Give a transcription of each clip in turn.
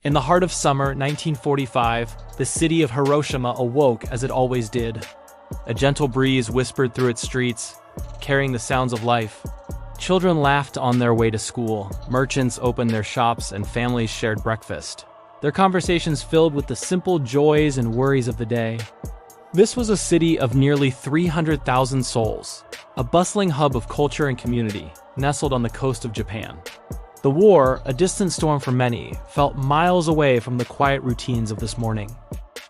In the heart of summer, 1945, the city of Hiroshima awoke as it always did. A gentle breeze whispered through its streets, carrying the sounds of life. Children laughed on their way to school, merchants opened their shops, and families shared breakfast. Their conversations filled with the simple joys and worries of the day. This was a city of nearly 300,000 souls, a bustling hub of culture and community, nestled on the coast of Japan. The war, a distant storm for many, felt miles away from the quiet routines of this morning.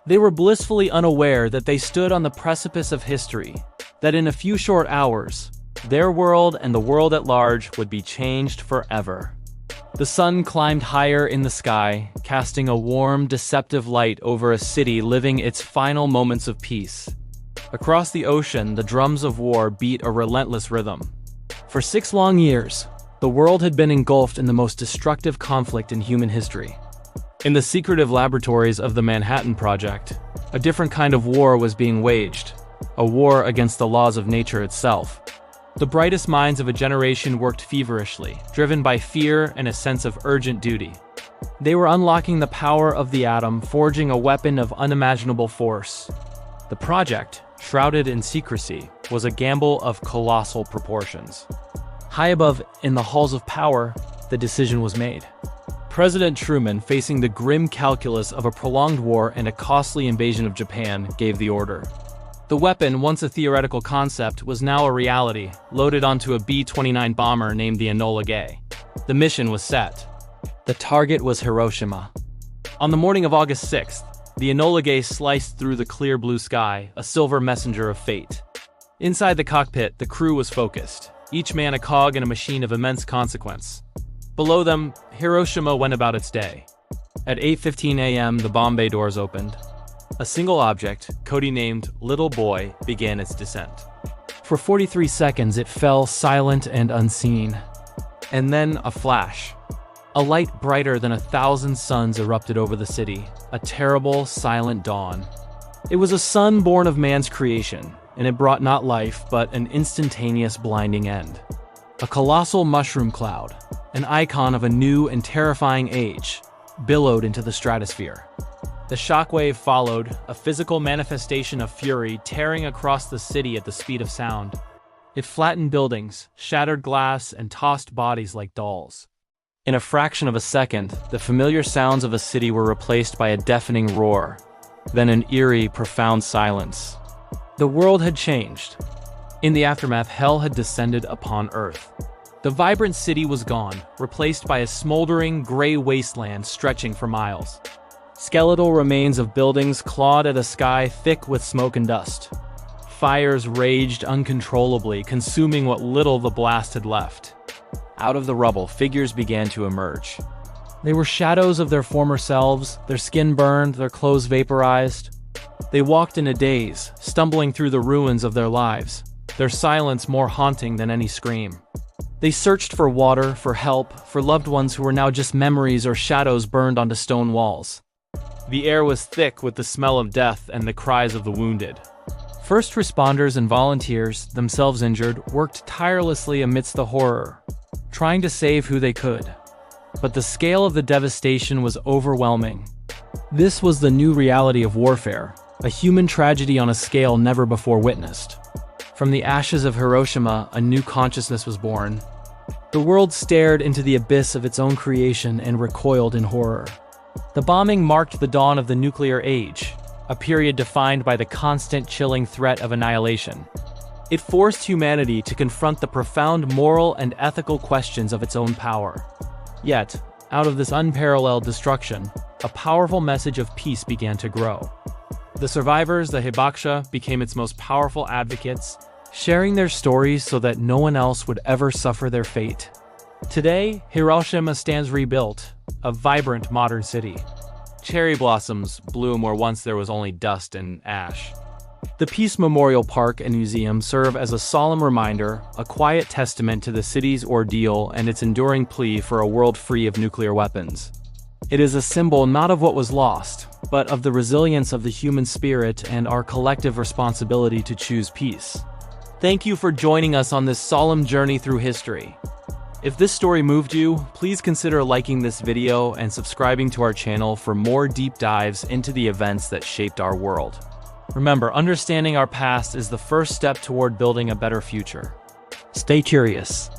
They were blissfully unaware that they stood on the precipice of history, that in a few short hours, their world and the world at large would be changed forever. The sun climbed higher in the sky, casting a warm, deceptive light over a city living its final moments of peace. Across the ocean, the drums of war beat a relentless rhythm. For 6 long years, the world had been engulfed in the most destructive conflict in human history. In the secretive laboratories of the Manhattan Project, a different kind of war was being waged, a war against the laws of nature itself. The brightest minds of a generation worked feverishly, driven by fear and a sense of urgent duty. They were unlocking the power of the atom, forging a weapon of unimaginable force. The project, shrouded in secrecy, was a gamble of colossal proportions. High above, in the halls of power, the decision was made. President Truman, facing the grim calculus of a prolonged war and a costly invasion of Japan, gave the order. The weapon, once a theoretical concept, was now a reality, loaded onto a B-29 bomber named the Enola Gay. The mission was set. The target was Hiroshima. On the morning of August 6th, the Enola Gay sliced through the clear blue sky, a silver messenger of fate. Inside the cockpit, the crew was focused, each man a cog in a machine of immense consequence. Below them, Hiroshima went about its day. At 8:15 a.m., the bomb bay doors opened. A single object, codenamed Little Boy, began its descent. For 43 seconds, it fell silent and unseen. And then a flash. A light brighter than 1,000 suns erupted over the city, a terrible, silent dawn. It was a sun born of man's creation, and it brought not life, but an instantaneous blinding end. A colossal mushroom cloud, an icon of a new and terrifying age, billowed into the stratosphere. The shockwave followed, a physical manifestation of fury tearing across the city at the speed of sound. It flattened buildings, shattered glass, and tossed bodies like dolls. In a fraction of a second, the familiar sounds of a city were replaced by a deafening roar, then an eerie, profound silence. The world had changed. In the aftermath, hell had descended upon Earth. The vibrant city was gone, replaced by a smoldering, gray wasteland stretching for miles. Skeletal remains of buildings clawed at a sky thick with smoke and dust. Fires raged uncontrollably, consuming what little the blast had left. Out of the rubble, figures began to emerge. They were shadows of their former selves, their skin burned, their clothes vaporized. They walked in a daze, stumbling through the ruins of their lives, their silence more haunting than any scream. They searched for water, for help, for loved ones who were now just memories or shadows burned onto stone walls. The air was thick with the smell of death and the cries of the wounded. First responders and volunteers, themselves injured, worked tirelessly amidst the horror, trying to save who they could. But the scale of the devastation was overwhelming. This was the new reality of warfare, a human tragedy on a scale never before witnessed. From the ashes of Hiroshima, a new consciousness was born. The world stared into the abyss of its own creation and recoiled in horror. The bombing marked the dawn of the nuclear age, a period defined by the constant chilling threat of annihilation. It forced humanity to confront the profound moral and ethical questions of its own power. Yet, out of this unparalleled destruction, a powerful message of peace began to grow. The survivors, the hibakusha, became its most powerful advocates, sharing their stories so that no one else would ever suffer their fate. Today, Hiroshima stands rebuilt, a vibrant modern city. Cherry blossoms bloom where once there was only dust and ash. The Peace Memorial Park and Museum serve as a solemn reminder, a quiet testament to the city's ordeal and its enduring plea for a world free of nuclear weapons. It is a symbol not of what was lost, but of the resilience of the human spirit and our collective responsibility to choose peace. Thank you for joining us on this solemn journey through history. If this story moved you, please consider liking this video and subscribing to our channel for more deep dives into the events that shaped our world. Remember, understanding our past is the first step toward building a better future. Stay curious.